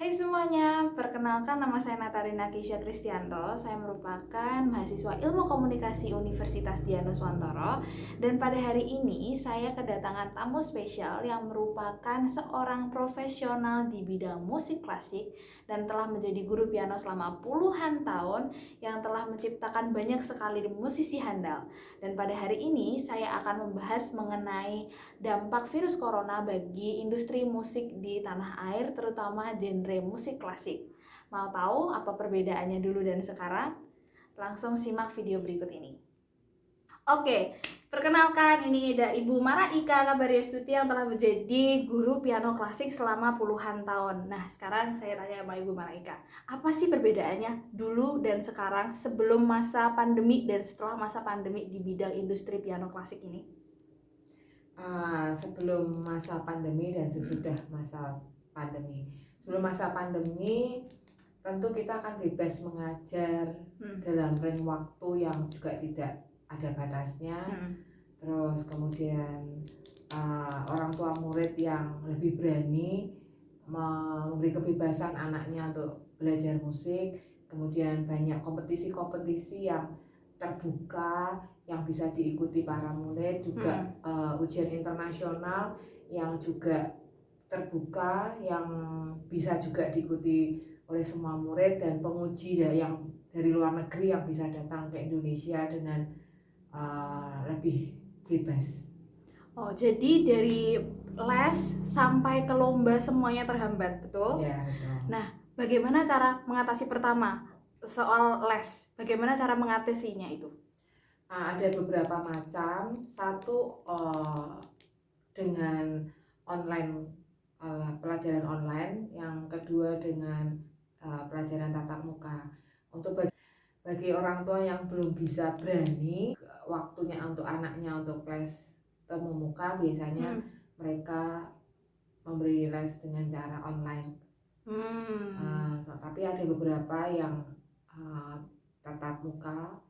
Hai semuanya, perkenalkan nama saya Natarina Keisha Kristianto. Saya merupakan mahasiswa Ilmu Komunikasi Universitas Dianuswantoro. Dan pada hari ini saya kedatangan tamu spesial yang merupakan seorang profesional di bidang musik klasik dan telah menjadi guru piano selama puluhan tahun yang telah menciptakan banyak sekali musisi handal. Dan pada hari ini saya akan membahas mengenai dampak virus corona bagi industri musik di tanah air, terutama genre musik klasik. Mau tahu apa perbedaannya dulu dan sekarang? Langsung simak video berikut ini. Oke, perkenalkan ini ada Ibu Maraika Kabaryastuti yang telah menjadi guru piano klasik selama puluhan tahun. Nah, sekarang saya tanya sama Ibu Maraika, apa sih perbedaannya dulu dan sekarang, sebelum masa pandemi dan setelah masa pandemi di bidang industri piano klasik ini? Sebelum masa pandemi dan sesudah masa pandemi. Sebelum masa pandemi, tentu kita akan bebas mengajar dalam range waktu yang juga tidak ada batasnya. Terus kemudian orang tua murid yang lebih berani memberi kebebasan anaknya untuk belajar musik. Kemudian banyak kompetisi-kompetisi yang terbuka yang bisa diikuti para murid, juga ujian internasional yang juga terbuka yang bisa juga diikuti oleh semua murid, dan penguji yang dari luar negeri yang bisa datang ke Indonesia dengan lebih bebas. Oh, jadi dari les sampai ke lomba semuanya terhambat, betul? Ya, betul. Nah, bagaimana cara mengatasi pertama soal les? Bagaimana cara mengatasinya itu? Ada beberapa macam. Satu dengan online, pelajaran online. Yang kedua dengan pelajaran tatap muka. Untuk bagi orang tua yang belum bisa berani waktunya untuk anaknya untuk les temu muka, biasanya mereka memberi les dengan cara online. Tapi ada beberapa yang tatap muka,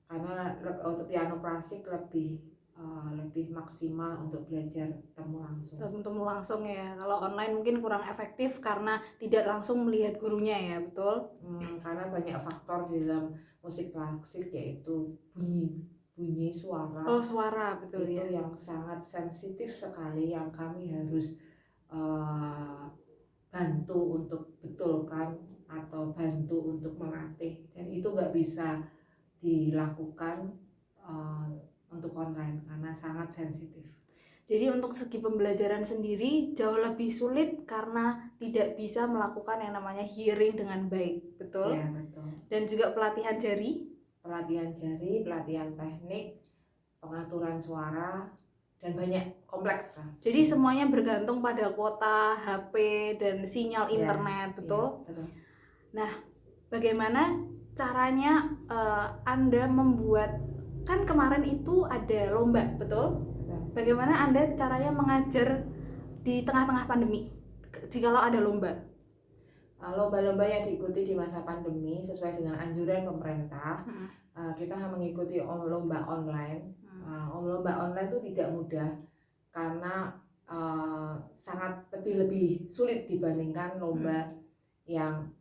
karena untuk piano klasik lebih maksimal untuk belajar temu langsung ya. Kalau online mungkin kurang efektif karena tidak langsung melihat gurunya ya, betul? Karena banyak faktor di dalam musik klasik, yaitu bunyi suara. Suara, betul itu ya. yang sangat sensitif sekali, yang kami harus bantu untuk betulkan atau bantu untuk melatih, dan itu nggak bisa dilakukan untuk online karena sangat sensitif. Jadi untuk segi pembelajaran sendiri jauh lebih sulit karena tidak bisa melakukan yang namanya hearing dengan baik, betul? Ya, betul. Dan juga pelatihan jari, pelatihan teknik, pengaturan suara, dan banyak kompleks lah. Jadi semuanya bergantung pada kuota HP dan sinyal internet, betul? Ya, betul. Nah, bagaimana caranya Anda membuat, kan kemarin itu ada lomba, betul? Bagaimana Anda caranya mengajar di tengah-tengah pandemi jikalau ada lomba? Lomba-lomba yang diikuti di masa pandemi sesuai dengan anjuran pemerintah, kita mengikuti lomba online. Lomba online itu tidak mudah karena sangat lebih sulit dibandingkan lomba yang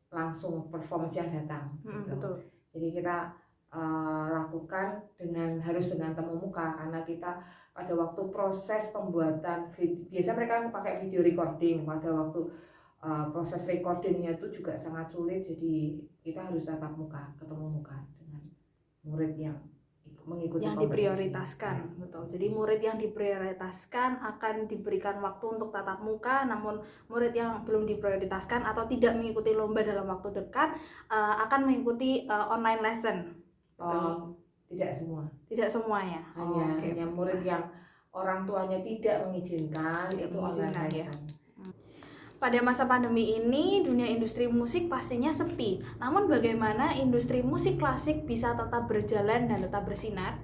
langsung performance yang datang. Betul. Jadi kita lakukan harus dengan temu muka, karena kita pada waktu proses pembuatan biasa mereka pakai video recording, pada waktu proses recordingnya itu juga sangat sulit, jadi kita harus tatap muka, ketemu muka dengan murid yang mengikuti yang kompetisi. Diprioritaskan, ya. Betul. Jadi murid yang diprioritaskan akan diberikan waktu untuk tatap muka, namun murid yang belum diprioritaskan atau tidak mengikuti lomba dalam waktu dekat akan mengikuti online lesson. Tidak semua. Tidak semuanya. Hanya murid yang orang tuanya tidak mengizinkan itu online lesson. Ya. Pada masa pandemi ini, dunia industri musik pastinya sepi. Namun bagaimana industri musik klasik bisa tetap berjalan dan tetap bersinar?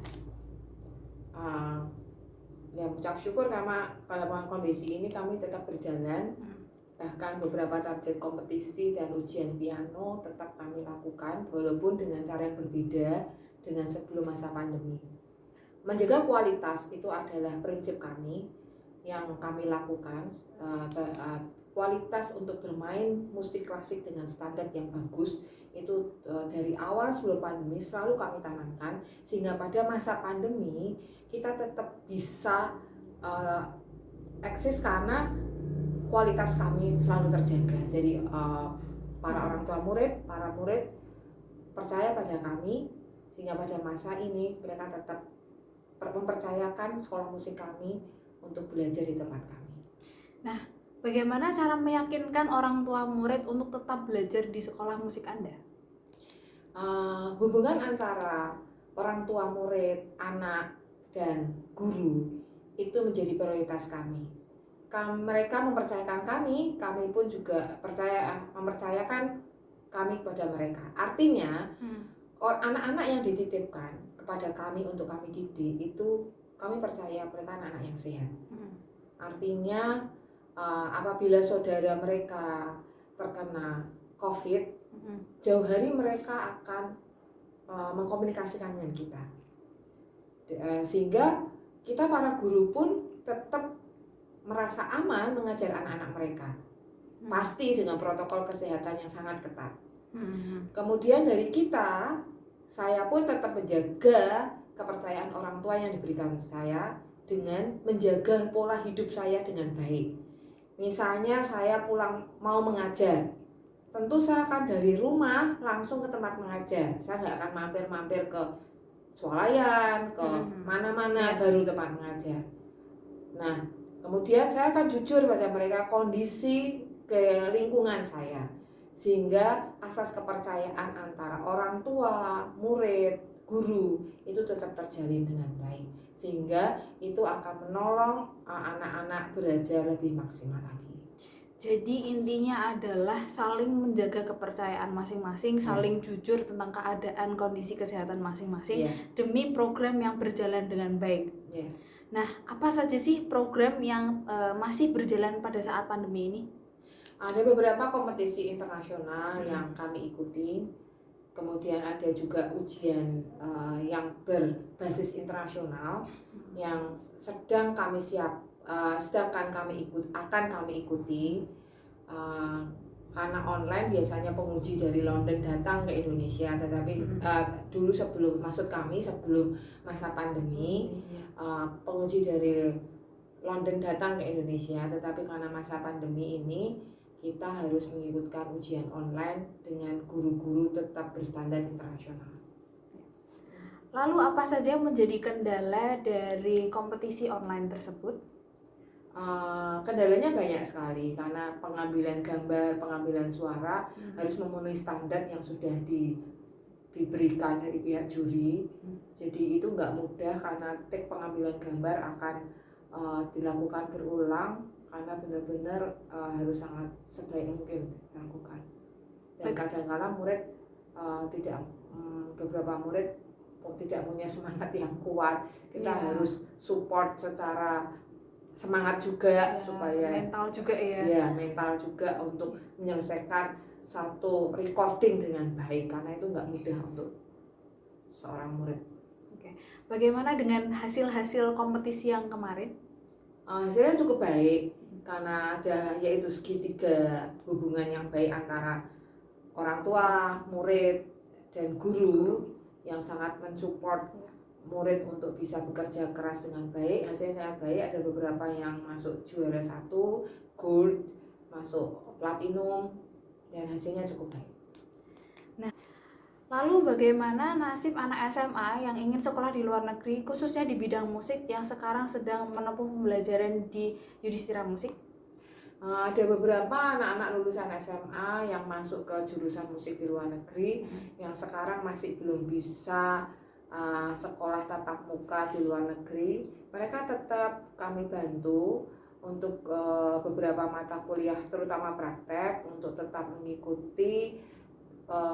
Ya, ucap syukur karena pada kondisi ini kami tetap berjalan. Bahkan beberapa target kompetisi dan ujian piano tetap kami lakukan, walaupun dengan cara yang berbeda dengan sebelum masa pandemi. Menjaga kualitas itu adalah prinsip kami yang kami lakukan kualitas untuk bermain musik klasik dengan standar yang bagus itu dari awal sebelum pandemi selalu kami tanamkan, sehingga pada masa pandemi kita tetap bisa eksis karena kualitas kami selalu terjaga. Jadi para orang tua murid, para murid percaya pada kami, sehingga pada masa ini mereka tetap mempercayakan sekolah musik kami untuk belajar di tempat kami. Nah, bagaimana cara meyakinkan orang tua murid untuk tetap belajar di sekolah musik Anda? Hubungan antara orang tua murid, anak, dan guru itu menjadi prioritas kami. Mereka mempercayakan kami pun juga mempercayakan kami kepada mereka. Artinya anak-anak yang dititipkan kepada kami untuk kami didik itu kami percaya mereka anak-anak yang sehat. Artinya apabila saudara mereka terkena COVID, jauh hari mereka akan mengkomunikasikan dengan kita, sehingga kita para guru pun tetap merasa aman mengajar anak-anak mereka, pasti dengan protokol kesehatan yang sangat ketat. Kemudian dari kita, saya pun tetap menjaga kepercayaan orang tua yang diberikan saya dengan menjaga pola hidup saya dengan baik. Misalnya saya pulang mau mengajar, tentu saya akan dari rumah langsung ke tempat mengajar. Saya nggak akan mampir-mampir ke swalayan, ke mana-mana baru tempat mengajar. Nah, kemudian saya akan jujur pada mereka kondisi ke lingkungan saya, sehingga asas kepercayaan antara orang tua, murid, guru itu tetap terjalin dengan baik, sehingga itu akan menolong anak-anak belajar lebih maksimal lagi. Jadi intinya adalah saling menjaga kepercayaan masing-masing, saling jujur tentang keadaan kondisi kesehatan masing-masing demi program yang berjalan dengan baik. Nah, apa saja sih program yang masih berjalan pada saat pandemi ini? Ada beberapa kompetisi internasional yang kami ikuti, kemudian ada juga ujian yang berbasis internasional yang sedang kami akan kami ikuti. Karena online biasanya penguji dari London datang ke Indonesia, tetapi dulu sebelum masa pandemi penguji dari London datang ke Indonesia, tetapi karena masa pandemi ini kita harus mengikutkan ujian online dengan guru-guru tetap berstandar internasional. Lalu apa saja yang menjadi kendala dari kompetisi online tersebut? Kendalanya banyak sekali, karena pengambilan gambar, pengambilan suara harus memenuhi standar yang sudah diberikan dari pihak juri. Jadi itu nggak mudah, karena teknik pengambilan gambar akan dilakukan berulang, karena benar-benar harus sangat sebaik mungkin dilakukan. Dan kadang-kala murid beberapa murid tidak punya semangat yang kuat. Kita harus support secara semangat juga, supaya mental juga mental juga untuk menyelesaikan satu recording dengan baik, karena itu nggak mudah untuk seorang murid. Bagaimana dengan hasil-hasil kompetisi yang kemarin? Hasilnya cukup baik, karena ada yaitu segitiga hubungan yang baik antara orang tua, murid, dan guru yang sangat mensupport murid untuk bisa bekerja keras dengan baik. Hasilnya baik, ada beberapa yang masuk juara 1, gold, masuk platinum, dan hasilnya cukup baik. Nah, lalu bagaimana nasib anak SMA yang ingin sekolah di luar negeri, khususnya di bidang musik yang sekarang sedang menempuh pembelajaran di Yudhistira Musik? Ada beberapa anak-anak lulusan SMA yang masuk ke jurusan musik di luar negeri yang sekarang masih belum bisa sekolah tatap muka di luar negeri. Mereka tetap kami bantu untuk beberapa mata kuliah, terutama praktek, untuk tetap mengikuti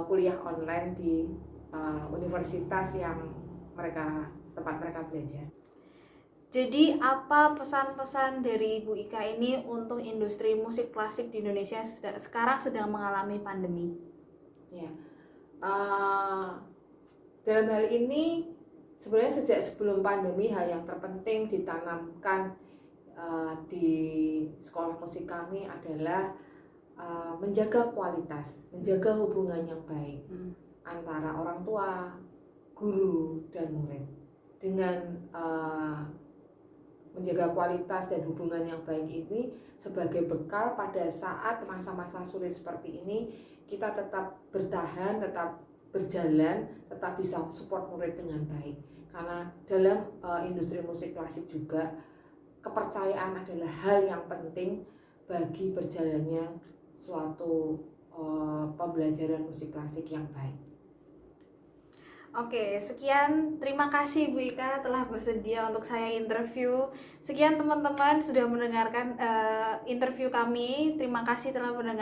kuliah online di universitas yang tempat mereka belajar. Jadi apa pesan-pesan dari Bu Ika ini untuk industri musik klasik di Indonesia sekarang sedang mengalami pandemi? Dalam hal ini sebenarnya sejak sebelum pandemi, hal yang terpenting ditanamkan di sekolah musik kami adalah menjaga kualitas, menjaga hubungan yang baik antara orang tua, guru, dan murid. Dengan menjaga kualitas dan hubungan yang baik ini sebagai bekal pada saat masa-masa sulit seperti ini, kita tetap bertahan, tetap berjalan, tetap bisa support murid dengan baik. Karena dalam industri musik klasik juga kepercayaan adalah hal yang penting bagi berjalannya suatu pembelajaran musik klasik yang baik. Oke, sekian. Terima kasih Bu Ika telah bersedia untuk saya interview. Sekian teman-teman sudah mendengarkan interview kami. Terima kasih telah mendengarkan.